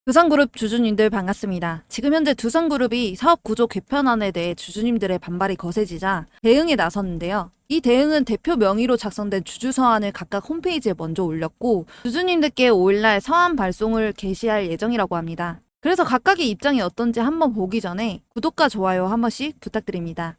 두산그룹 주주님들 반갑습니다. 지금 현재 두산그룹이 사업구조 개편안에 대해 주주님들의 반발이 거세지자 대응에 나섰는데요. 이 대응은 대표 명의로 작성된 주주서한을 각각 홈페이지에 먼저 올렸고 주주님들께 5일날 서한 발송을 게시할 예정이라고 합니다. 그래서 각각의 입장이 어떤지 한번 보기 전에 구독과 좋아요 한 번씩 부탁드립니다.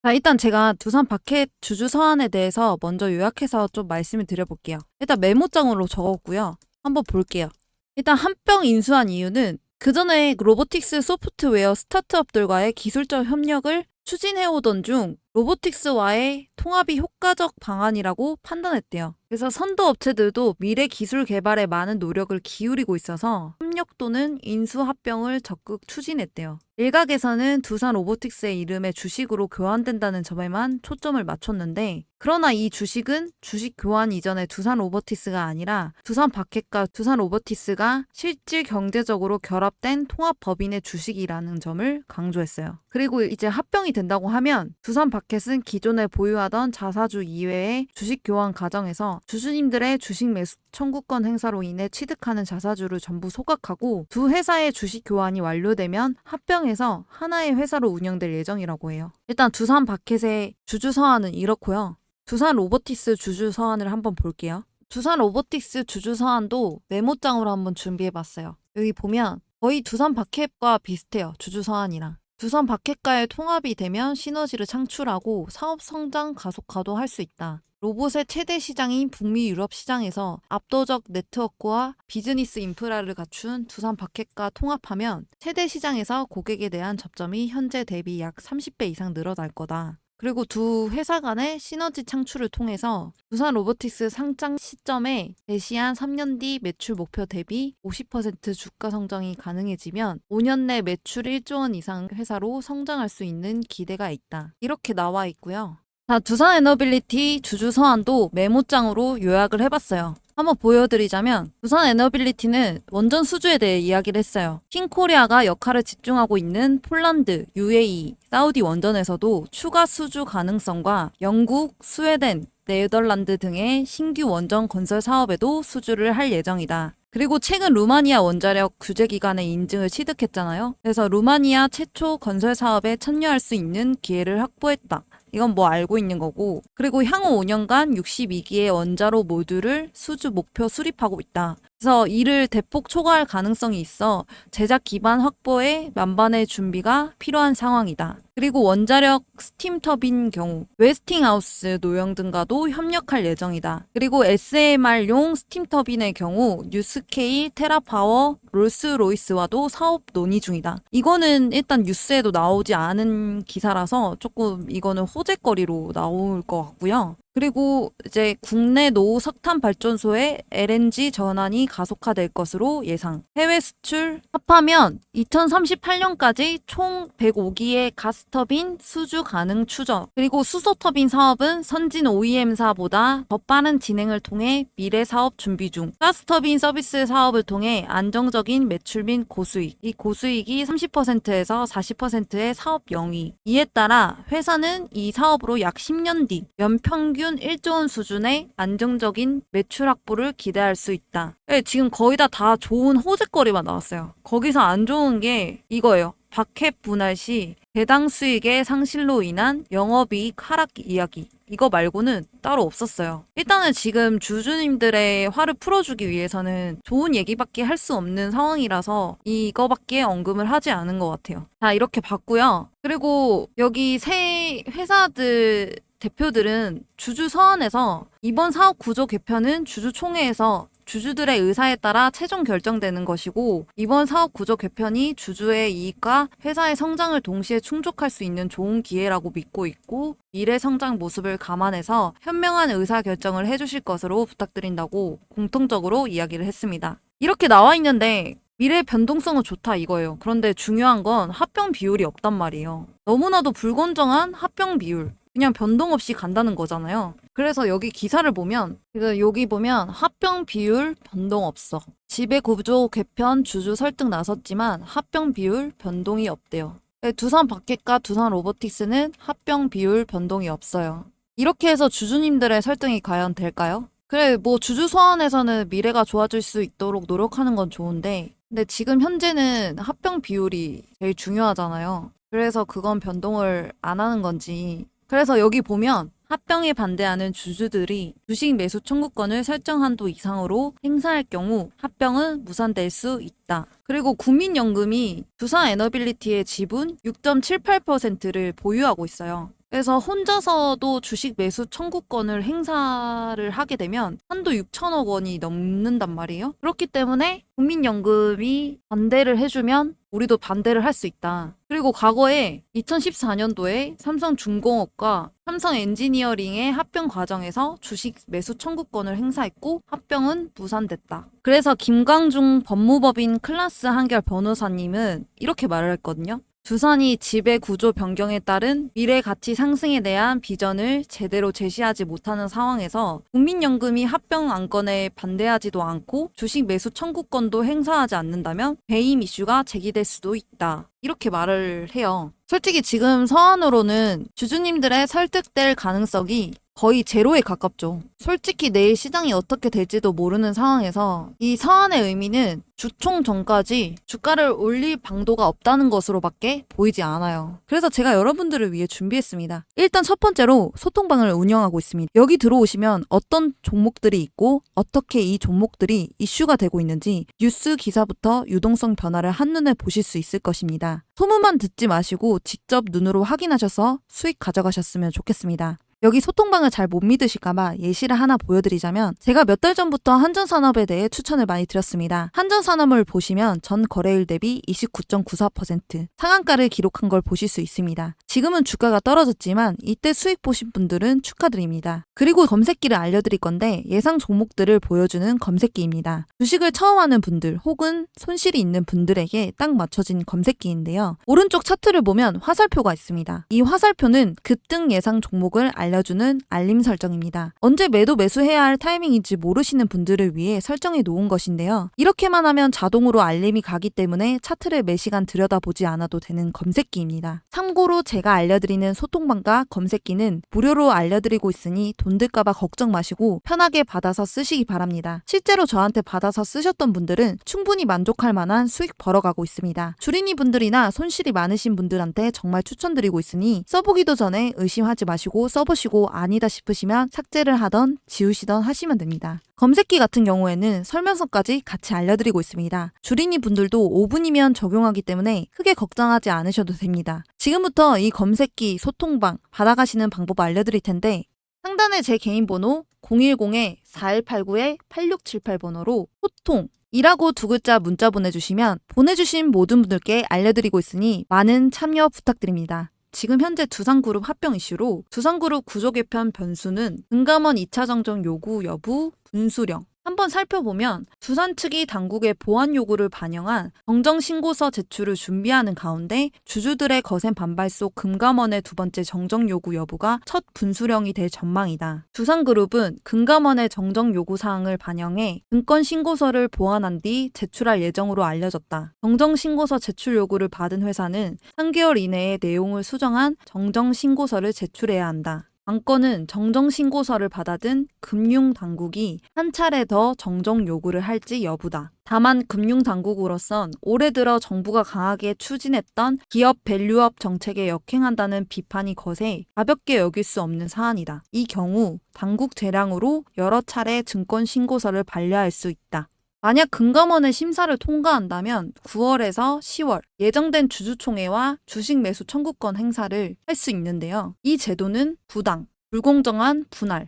자, 일단 제가 두산 바켓 주주서한에 대해서 먼저 요약해서 좀 말씀을 드려볼게요. 일단 메모장으로 적었고요. 한번 볼게요. 일단 한병 인수한 이유는 그전에 로보틱스 소프트웨어 스타트업들과의 기술적 협력을 추진해오던 중 로보틱스와의 통합이 효과적 방안이라고 판단했대요. 그래서 선도 업체들도 미래 기술 개발에 많은 노력을 기울이고 있어서 협력 또는 인수 합병을 적극 추진했대요. 일각에서는 두산 로보틱스의 이름에 주식으로 교환된다는 점에만 초점을 맞췄는데, 그러나 이 주식은 주식 교환 이전의 두산 로보틱스가 아니라 두산 바켓과 두산 로보틱스가 실질 경제적으로 결합된 통합 법인의 주식이라는 점을 강조했어요. 그리고 이제 합병이 된다고 하면 두산 바켓은 기존에 보유하던 자사주 이외의 주식 교환 과정에서 주주님들의 주식 매수 청구권 행사로 인해 취득하는 자사주를 전부 소각하고 두 회사의 주식 교환이 완료되면 합병해서 하나의 회사로 운영될 예정이라고 해요. 일단 두산 바켓의 주주 서한은 이렇고요. 두산 로보틱스 주주 서한을 한번 볼게요. 두산 로보틱스 주주 서한도 메모장으로 한번 준비해봤어요. 여기 보면 거의 두산 바켓과 비슷해요. 주주 서한이랑. 두산 바켓과의 통합이 되면 시너지를 창출하고 사업 성장 가속화도 할 수 있다. 로봇의 최대 시장인 북미 유럽 시장에서 압도적 네트워크와 비즈니스 인프라를 갖춘 두산 바켓과 통합하면 최대 시장에서 고객에 대한 접점이 현재 대비 약 30배 이상 늘어날 거다. 그리고 두 회사 간의 시너지 창출을 통해서 두산 로보틱스 상장 시점에 제시한 3년 뒤 매출 목표 대비 50% 주가 성장이 가능해지면 5년 내 매출 1조 원 이상 회사로 성장할 수 있는 기대가 있다. 이렇게 나와 있고요. 자, 두산 에너빌리티 주주 서한도 메모장으로 요약을 해봤어요. 한번 보여드리자면 두산 에너빌리티는 원전 수주에 대해 이야기를 했어요. 킹코리아가 역할을 집중하고 있는 폴란드, UAE, 사우디 원전에서도 추가 수주 가능성과 영국, 스웨덴, 네덜란드 등의 신규 원전 건설 사업에도 수주를 할 예정이다. 그리고 최근 루마니아 원자력 규제기관의 인증을 취득했잖아요. 그래서 루마니아 최초 건설 사업에 참여할 수 있는 기회를 확보했다. 이건 뭐 알고 있는 거고, 그리고 향후 5년간 62기의 원자로 모듈을 수주 목표 수립하고 있다. 그래서 이를 대폭 초과할 가능성이 있어 제작 기반 확보에 만반의 준비가 필요한 상황이다. 그리고 원자력 스팀 터빈 경우 웨스팅하우스 노영 등과도 협력할 예정이다. 그리고 SMR용 스팀 터빈의 경우 뉴스케일, 테라파워, 롤스로이스와도 사업 논의 중이다. 이거는 일단 뉴스에도 나오지 않은 기사라서 조금 이거는 호재거리로 나올 것 같고요. 그리고 이제 국내 노후 석탄 발전소의 LNG 전환이 가속화될 것으로 예상. 해외 수출 합하면 2038년까지 총 105기의 가스터빈 수주 가능 추정. 그리고 수소터빈 사업은 선진 OEM사보다 더 빠른 진행을 통해 미래 사업 준비 중. 가스터빈 서비스 사업을 통해 안정적인 매출 및 고수익. 이 고수익이 30%에서 40%의 사업 영위. 이에 따라 회사는 이 사업으로 약 10년 뒤 연평균 1조 원 수준의 안정적인 매출 확보를 기대할 수 있다. 네, 지금 거의 다 좋은 호재거리만 나왔어요. 거기서 안 좋은 게 이거예요. 바켓 분할 시 배당 수익의 상실로 인한 영업이익 하락 이야기. 이거 말고는 따로 없었어요. 일단은 지금 주주님들의 화를 풀어주기 위해서는 좋은 얘기밖에 할 수 없는 상황이라서 이거밖에 언급을 하지 않은 것 같아요. 자, 이렇게 봤고요. 그리고 여기 새 회사들 대표들은 주주 서한에서 이번 사업 구조 개편은 주주총회에서 주주들의 의사에 따라 최종 결정되는 것이고, 이번 사업 구조 개편이 주주의 이익과 회사의 성장을 동시에 충족할 수 있는 좋은 기회라고 믿고 있고, 미래 성장 모습을 감안해서 현명한 의사 결정을 해주실 것으로 부탁드린다고 공통적으로 이야기를 했습니다. 이렇게 나와 있는데 미래 변동성은 좋다 이거예요. 그런데 중요한 건 합병 비율이 없단 말이에요. 너무나도 불건정한 합병 비율. 그냥 변동 없이 간다는 거잖아요. 그래서 여기 기사를 보면 여기 보면 합병 비율 변동 없어. 지배 구조 개편 주주 설득 나섰지만 합병 비율 변동이 없대요. 두산 바켓과 두산 로보틱스는 합병 비율 변동이 없어요. 이렇게 해서 주주님들의 설득이 과연 될까요? 그래, 뭐 주주 소환에서는 미래가 좋아질 수 있도록 노력하는 건 좋은데 근데 지금 현재는 합병 비율이 제일 중요하잖아요. 그래서 그건 변동을 안 하는 건지. 그래서 여기 보면 합병에 반대하는 주주들이 주식 매수 청구권을 설정 한도 이상으로 행사할 경우 합병은 무산될 수 있다. 그리고 국민연금이 두산에너빌리티의 지분 6.78%를 보유하고 있어요. 그래서 혼자서도 주식 매수 청구권을 행사를 하게 되면 한도 6천억 원이 넘는단 말이에요. 그렇기 때문에 국민연금이 반대를 해주면 우리도 반대를 할 수 있다. 그리고 과거에 2014년도에 삼성중공업과 삼성엔지니어링의 합병 과정에서 주식 매수 청구권을 행사했고 합병은 무산됐다. 그래서 김광중 법무법인 클라스 한결 변호사님은 이렇게 말을 했거든요. 두산이 지배 구조 변경에 따른 미래 가치 상승에 대한 비전을 제대로 제시하지 못하는 상황에서 국민연금이 합병 안건에 반대하지도 않고 주식 매수 청구권도 행사하지 않는다면 배임 이슈가 제기될 수도 있다. 이렇게 말을 해요. 솔직히 지금 서한으로는 주주님들의 설득될 가능성이 거의 제로에 가깝죠. 솔직히 내일 시장이 어떻게 될지도 모르는 상황에서 이 서한의 의미는 주총 전까지 주가를 올릴 방도가 없다는 것으로밖에 보이지 않아요. 그래서 제가 여러분들을 위해 준비했습니다. 일단 첫 번째로 소통방을 운영하고 있습니다. 여기 들어오시면 어떤 종목들이 있고 어떻게 이 종목들이 이슈가 되고 있는지 뉴스 기사부터 유동성 변화를 한눈에 보실 수 있을 것입니다. 소문만 듣지 마시고 직접 눈으로 확인하셔서 수익 가져가셨으면 좋겠습니다. 여기 소통방을 잘 못 믿으실까봐 예시를 하나 보여드리자면 제가 몇 달 전부터 한전산업에 대해 추천을 많이 드렸습니다. 한전산업을 보시면 전 거래일 대비 29.94% 상한가를 기록한 걸 보실 수 있습니다. 지금은 주가가 떨어졌지만 이때 수익 보신 분들은 축하드립니다. 그리고 검색기를 알려드릴 건데 예상 종목들을 보여주는 검색기입니다. 주식을 처음 하는 분들 혹은 손실이 있는 분들에게 딱 맞춰진 검색기인데요. 오른쪽 차트를 보면 화살표가 있습니다. 이 화살표는 급등 예상 종목을 알려주는 알림 설정입니다. 언제 매도 매수해야 할 타이밍인지 모르시는 분들을 위해 설정해 놓은 것인데요. 이렇게만 하면 자동으로 알림이 가기 때문에 차트를 매시간 들여다보지 않아도 되는 검색기입니다. 참고로 제가 알려드리는 소통방과 검색기는 무료로 알려드리고 있으니 돈 들까봐 걱정 마시고 편하게 받아서 쓰시기 바랍니다. 실제로 저한테 받아서 쓰셨던 분들은 충분히 만족할 만한 수익 벌어가고 있습니다. 주린이 분들이나 손실이 많으신 분들한테 정말 추천드리고 있으니 써보기도 전에 의심하지 마시고 써보시고 아니다 싶으시면 삭제를 하던 지우시던 하시면 됩니다. 검색기 같은 경우에는 설명서까지 같이 알려드리고 있습니다. 주린이 분들도 5분이면 적용하기 때문에 크게 걱정하지 않으셔도 됩니다. 지금부터 이 검색기 소통방 받아가시는 방법 알려드릴 텐데 상단에 제 개인 번호 010-4189-8678번호로 소통 이라고 두 글자 문자 보내주시면 보내주신 모든 분들께 알려드리고 있으니 많은 참여 부탁드립니다. 지금 현재 두산그룹 합병 이슈로 두산그룹 구조 개편 변수는 금감원 2차 정정 요구 여부 분수령 한번 살펴보면 두산 측이 당국의 보완 요구를 반영한 정정 신고서 제출을 준비하는 가운데 주주들의 거센 반발 속 금감원의 두 번째 정정 요구 여부가 첫 분수령이 될 전망이다. 두산그룹은 금감원의 정정 요구 사항을 반영해 증권 신고서를 보완한 뒤 제출할 예정으로 알려졌다. 정정 신고서 제출 요구를 받은 회사는 3개월 이내에 내용을 수정한 정정 신고서를 제출해야 한다. 안건은 정정신고서를 받아든 금융당국이 한 차례 더 정정 요구를 할지 여부다. 다만 금융당국으로선 올해 들어 정부가 강하게 추진했던 기업 밸류업 정책에 역행한다는 비판이 거세 가볍게 여길 수 없는 사안이다. 이 경우 당국 재량으로 여러 차례 증권신고서를 반려할 수 있다. 만약 금감원의 심사를 통과한다면 9월에서 10월 예정된 주주총회와 주식 매수 청구권 행사를 할 수 있는데요. 이 제도는 부당, 불공정한 분할,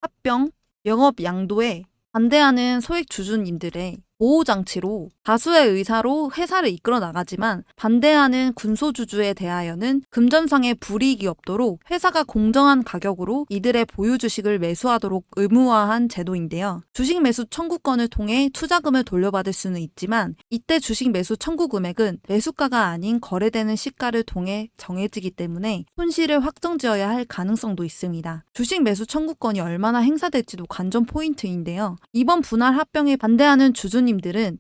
합병, 영업 양도에 반대하는 소액 주주님들의 보호장치로 다수의 의사로 회사를 이끌어 나가지만 반대하는 군소주주에 대하여는 금전상의 불이익이 없도록 회사가 공정한 가격으로 이들의 보유 주식을 매수하도록 의무화한 제도인데요. 주식 매수 청구권을 통해 투자금을 돌려받을 수는 있지만 이때 주식 매수 청구 금액은 매수가가 아닌 거래되는 시가를 통해 정해지기 때문에 손실을 확정지어야 할 가능성도 있습니다. 주식 매수 청구권이 얼마나 행사될지도 관전 포인트인데요. 이번 분할 합병에 반대하는 주주님들은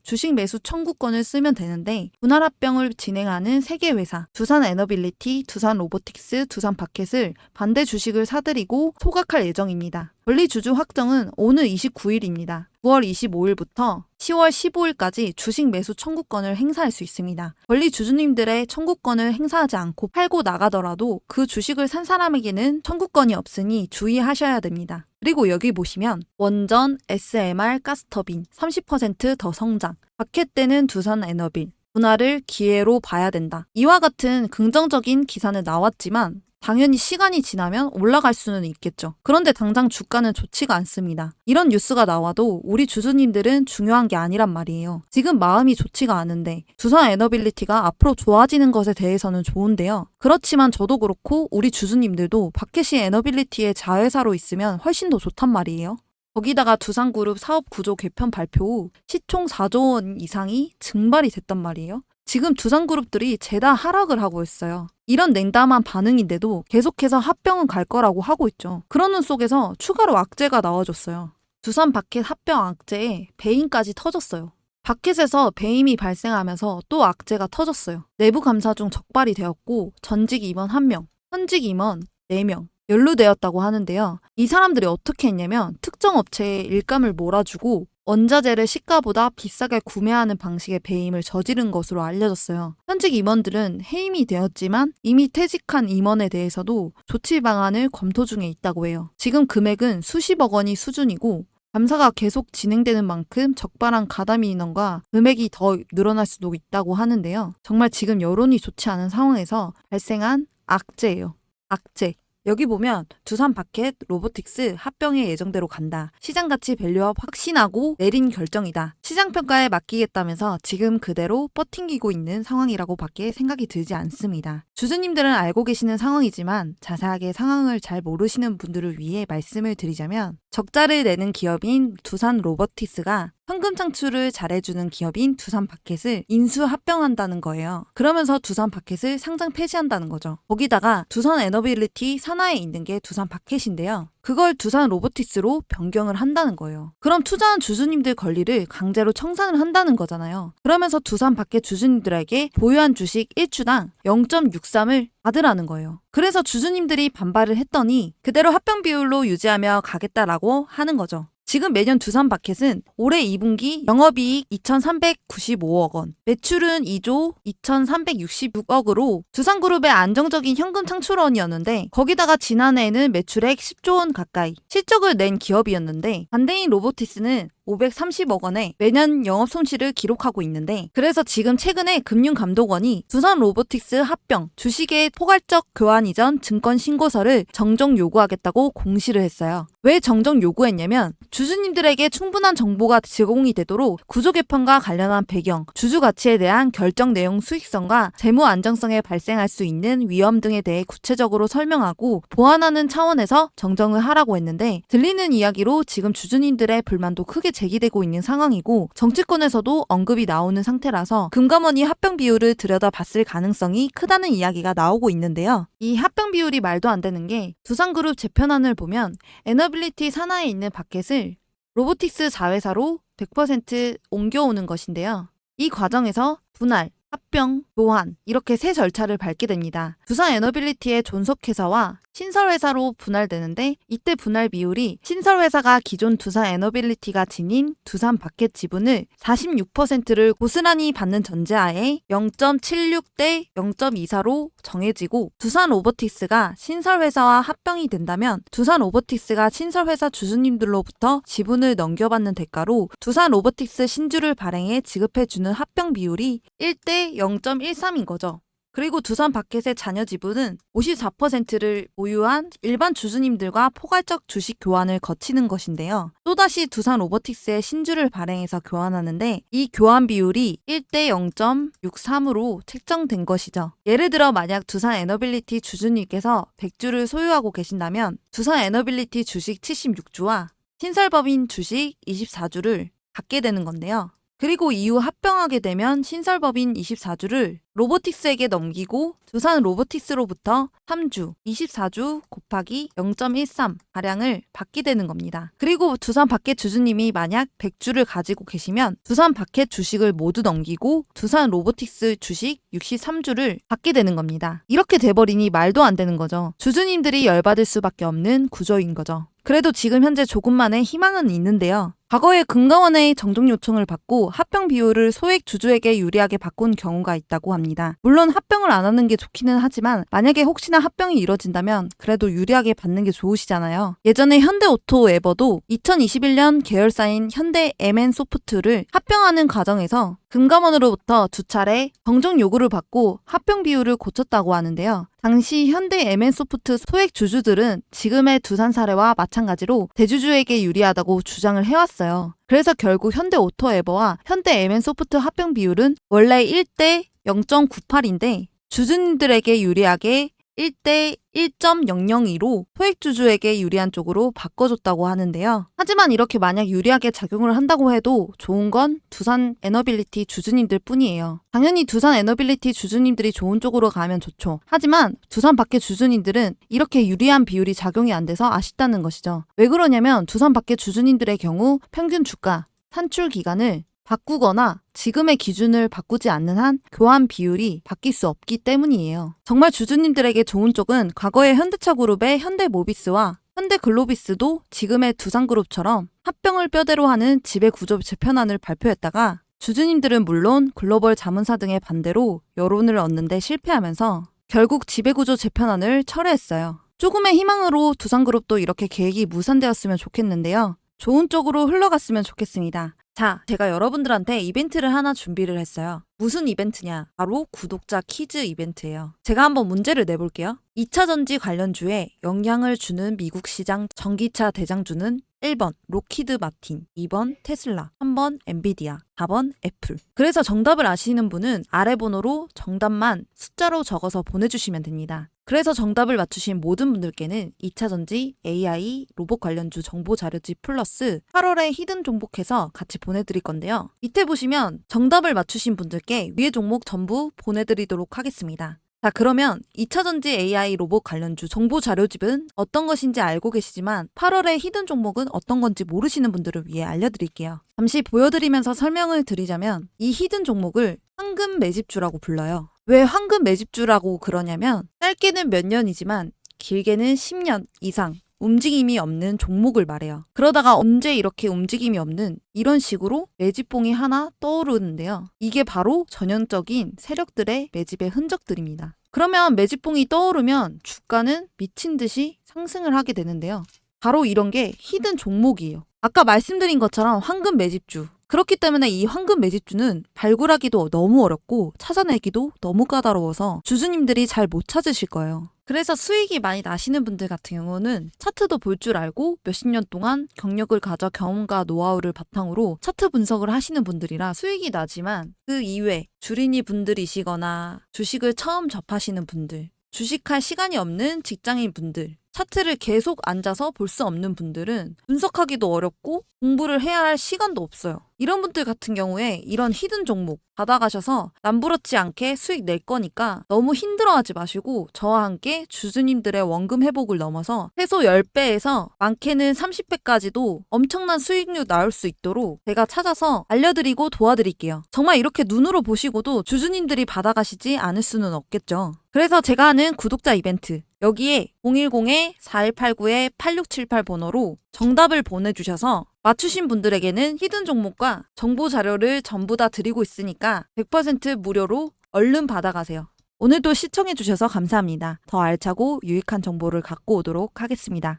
주식 매수 매수 청구권을 쓰면 되는데 분할 합병을 진행하는 3개 회사 두산 에너빌리티, 두산 로보틱스, 두산 바켓을 반대 주식을 사들이고 소각할 예정입니다. 권리 주주 확정은 오늘 29일입니다. 9월 25일부터 10월 15일까지 주식 매수 청구권을 행사할 수 있습니다. 권리 주주님들의 청구권을 행사하지 않고 팔고 나가더라도 그 주식을 산 사람에게는 청구권이 없으니 주의하셔야 됩니다. 그리고 여기 보시면 원전, SMR, 가스터빈 30% 더 성장, 바켓 때는 두산 에너빌, 분할을 기회로 봐야 된다. 이와 같은 긍정적인 기사는 나왔지만 당연히 시간이 지나면 올라갈 수는 있겠죠. 그런데 당장 주가는 좋지가 않습니다. 이런 뉴스가 나와도 우리 주주님들은 중요한 게 아니란 말이에요. 지금 마음이 좋지가 않은데 두산 에너빌리티가 앞으로 좋아지는 것에 대해서는 좋은데요. 그렇지만 저도 그렇고 우리 주주님들도 바켓이 에너빌리티의 자회사로 있으면 훨씬 더 좋단 말이에요. 거기다가 두산그룹 사업 구조 개편 발표 후 시총 4조 원 이상이 증발이 됐단 말이에요. 지금 두산그룹들이 죄다 하락을 하고 있어요. 이런 냉담한 반응인데도 계속해서 합병은 갈 거라고 하고 있죠. 그러는 속에서 추가로 악재가 나와줬어요. 두산 바켓 합병 악재에 배임까지 터졌어요. 바켓에서 배임이 발생하면서 또 악재가 터졌어요. 내부 감사 중 적발이 되었고 전직 임원 1명, 현직 임원 4명 연루되었다고 하는데요. 이 사람들이 어떻게 했냐면 특정 업체에 일감을 몰아주고 원자재를 시가보다 비싸게 구매하는 방식의 배임을 저지른 것으로 알려졌어요. 현직 임원들은 해임이 되었지만 이미 퇴직한 임원에 대해서도 조치 방안을 검토 중에 있다고 해요. 지금 금액은 수십억 원이 수준이고 감사가 계속 진행되는 만큼 적발한 가담 인원과 금액이 더 늘어날 수도 있다고 하는데요. 정말 지금 여론이 좋지 않은 상황에서 발생한 악재예요. 악재. 여기 보면 두산 바켓, 로보틱스 합병의 예정대로 간다. 시장가치 밸류업 확신하고 내린 결정이다. 시장평가에 맡기겠다면서 지금 그대로 버팅기고 있는 상황이라고 밖에 생각이 들지 않습니다. 주주님들은 알고 계시는 상황이지만 자세하게 상황을 잘 모르시는 분들을 위해 말씀을 드리자면 적자를 내는 기업인 두산 로보틱스가 현금 창출을 잘해주는 기업인 두산 바켓을 인수 합병한다는 거예요. 그러면서 두산 바켓을 상장 폐지한다는 거죠. 거기다가 두산 에너빌리티 산하에 있는 게 두산 바켓인데요. 그걸 두산 로보틱스로 변경을 한다는 거예요. 그럼 투자한 주주님들 권리를 강제로 청산을 한다는 거잖아요. 그러면서 두산 바켓 주주님들에게 보유한 주식 1주당 0.63을 받으라는 거예요. 그래서 주주님들이 반발을 했더니 그대로 합병 비율로 유지하며 가겠다라고 하는 거죠. 지금 매년 두산 바켓은 올해 2분기 영업이익 2,395억 원, 매출은 2조 2,366억으로 두산그룹의 안정적인 현금 창출원이었는데 거기다가 지난해에는 매출액 10조 원 가까이 실적을 낸 기업이었는데 반대인 로보틱스는 530억 원에 매년 영업 손실을 기록하고 있는데 그래서 지금 최근에 금융감독원이 두산 로보틱스 합병 주식의 포괄적 교환 이전 증권 신고서를 정정 요구하겠다고 공시를 했어요. 왜 정정 요구했냐면 주주님들에게 충분한 정보가 제공이 되도록 구조 개편과 관련한 배경, 주주 가치에 대한 결정 내용 수익성과 재무 안정성에 발생할 수 있는 위험 등에 대해 구체적으로 설명하고 보완하는 차원에서 정정을 하라고 했는데 들리는 이야기로 지금 주주님들의 불만도 크게 제기되고 있는 상황이고 정치권에서도 언급이 나오는 상태라서 금감원이 합병 비율을 들여다봤을 가능성이 크다는 이야기가 나오고 있는데요. 이 합병 비율이 말도 안 되는 게 두산그룹 재편안을 보면 에너빌리티 산하에 있는 바켓을 로보틱스 자회사로 100% 옮겨오는 것인데요. 이 과정에서 분할, 합병, 교환 이렇게 세 절차를 밟게 됩니다. 두산 에너빌리티의 존속회사와 신설회사로 분할되는데 이때 분할 비율이 신설회사가 기존 두산 에너빌리티가 지닌 두산 바켓 지분을 46%를 고스란히 받는 전제하에 0.76대 0.24로 정해지고 두산 로보틱스가 신설회사와 합병이 된다면 두산 로보틱스가 신설회사 주주님들로부터 지분을 넘겨받는 대가로 두산 로보틱스 신주를 발행해 지급해주는 합병 비율이 1대 0.13인 거죠. 그리고 두산 바켓의 자녀 지분은 54%를 보유한 일반 주주님들과 포괄적 주식 교환을 거치는 것인데요. 또다시 두산 로보틱스의 신주를 발행해서 교환하는데 이 교환 비율이 1대 0.63으로 책정된 것이죠. 예를 들어 만약 두산 에너빌리티 주주님께서 100주를 소유하고 계신다면 두산 에너빌리티 주식 76주와 신설법인 주식 24주를 갖게 되는 건데요. 그리고 이후 합병하게 되면 신설법인 24주를 로보틱스에게 넘기고 두산 로보틱스로부터 3주, 24주 곱하기 0.13 가량을 받게 되는 겁니다. 그리고 두산 바켓 주주님이 만약 100주를 가지고 계시면 두산 바켓 주식을 모두 넘기고 두산 로보틱스 주식 63주를 받게 되는 겁니다. 이렇게 돼버리니 말도 안 되는 거죠. 주주님들이 열받을 수밖에 없는 구조인 거죠. 그래도 지금 현재 조금만의 희망은 있는데요. 과거에 금감원의 정정 요청을 받고 합병 비율을 소액 주주에게 유리하게 바꾼 경우가 있다고 합니다. 물론 합병을 안 하는 게 좋기는 하지만 만약에 혹시나 합병이 이뤄진다면 그래도 유리하게 받는 게 좋으시잖아요. 예전에 현대오토에버도 2021년 계열사인 현대 MN소프트를 합병하는 과정에서 금감원으로부터 2차례 정정 요구를 받고 합병 비율을 고쳤다고 하는데요. 당시 현대 MN소프트 소액 주주들은 지금의 두산 사례와 마찬가지로 대주주에게 유리하다고 주장을 해왔어요. 그래서 결국 현대오토에버와 현대 MN소프트 합병 비율은 원래 1대 0.98인데 주주님들에게 유리하게 1대 1.002로 소액주주에게 유리한 쪽으로 바꿔줬다고 하는데요. 하지만 이렇게 만약 유리하게 작용을 한다고 해도 좋은 건 두산 에너빌리티 주주님들 뿐이에요. 당연히 두산 에너빌리티 주주님들이 좋은 쪽으로 가면 좋죠. 하지만 두산 밖의 주주님들은 이렇게 유리한 비율이 작용이 안 돼서 아쉽다는 것이죠. 왜 그러냐면 두산 밖의 주주님들의 경우 평균 주가, 산출 기간을 바꾸거나 지금의 기준을 바꾸지 않는 한 교환 비율이 바뀔 수 없기 때문이에요. 정말 주주님들에게 좋은 쪽은 과거의 현대차그룹의 현대모비스와 현대글로비스도 지금의 두산그룹처럼 합병을 뼈대로 하는 지배구조 재편안을 발표했다가 주주님들은 물론 글로벌 자문사 등의 반대로 여론을 얻는 데 실패하면서 결국 지배구조 재편안을 철회했어요. 조금의 희망으로 두산그룹도 이렇게 계획이 무산되었으면 좋겠는데요. 좋은 쪽으로 흘러갔으면 좋겠습니다. 자, 제가 여러분들한테 이벤트를 하나 준비를 했어요. 무슨 이벤트냐? 바로 구독자 퀴즈 이벤트예요. 제가 한번 문제를 내볼게요. 2차 전지 관련주에 영향을 주는 미국 시장 전기차 대장주는 1번 록히드 마틴, 2번 테슬라, 3번 엔비디아, 4번 애플. 그래서 정답을 아시는 분은 아래 번호로 정답만 숫자로 적어서 보내주시면 됩니다. 그래서 정답을 맞추신 모든 분들께는 2차전지 AI 로봇 관련주 정보 자료집 플러스 8월에 히든 종목해서 같이 보내드릴 건데요. 밑에 보시면 정답을 맞추신 분들께 위의 종목 전부 보내드리도록 하겠습니다. 자, 그러면 2차전지 AI 로봇 관련주 정보 자료집은 어떤 것인지 알고 계시지만 8월에 히든 종목은 어떤 건지 모르시는 분들을 위해 알려드릴게요. 잠시 보여드리면서 설명을 드리자면 이 히든 종목을 황금 매집주라고 불러요. 왜 황금 매집주라고 그러냐면 짧게는 몇 년이지만 길게는 10년 이상 움직임이 없는 종목을 말해요. 그러다가 언제 이렇게 움직임이 없는 이런 식으로 매집봉이 하나 떠오르는데요. 이게 바로 전형적인 세력들의 매집의 흔적들입니다. 그러면 매집봉이 떠오르면 주가는 미친 듯이 상승을 하게 되는데요. 바로 이런 게 히든 종목이에요. 아까 말씀드린 것처럼 황금 매집주. 그렇기 때문에 이 황금 매집주는 발굴하기도 너무 어렵고 찾아내기도 너무 까다로워서 주주님들이 잘 못 찾으실 거예요. 그래서 수익이 많이 나시는 분들 같은 경우는 차트도 볼 줄 알고 몇십 년 동안 경력을 가져 경험과 노하우를 바탕으로 차트 분석을 하시는 분들이라 수익이 나지만 그 이외 주린이 분들이시거나 주식을 처음 접하시는 분들, 주식할 시간이 없는 직장인 분들, 차트를 계속 앉아서 볼 수 없는 분들은 분석하기도 어렵고 공부를 해야 할 시간도 없어요. 이런 분들 같은 경우에 이런 히든 종목 받아가셔서 남부럽지 않게 수익 낼 거니까 너무 힘들어하지 마시고 저와 함께 주주님들의 원금 회복을 넘어서 최소 10배에서 많게는 30배까지도 엄청난 수익률 나올 수 있도록 제가 찾아서 알려드리고 도와드릴게요. 정말 이렇게 눈으로 보시고도 주주님들이 받아가시지 않을 수는 없겠죠. 그래서 제가 하는 구독자 이벤트 여기에 010-4189-8678 번호로 정답을 보내주셔서 맞추신 분들에게는 히든 종목과 정보 자료를 전부 다 드리고 있으니까 100% 무료로 얼른 받아가세요. 오늘도 시청해주셔서 감사합니다. 더 알차고 유익한 정보를 갖고 오도록 하겠습니다.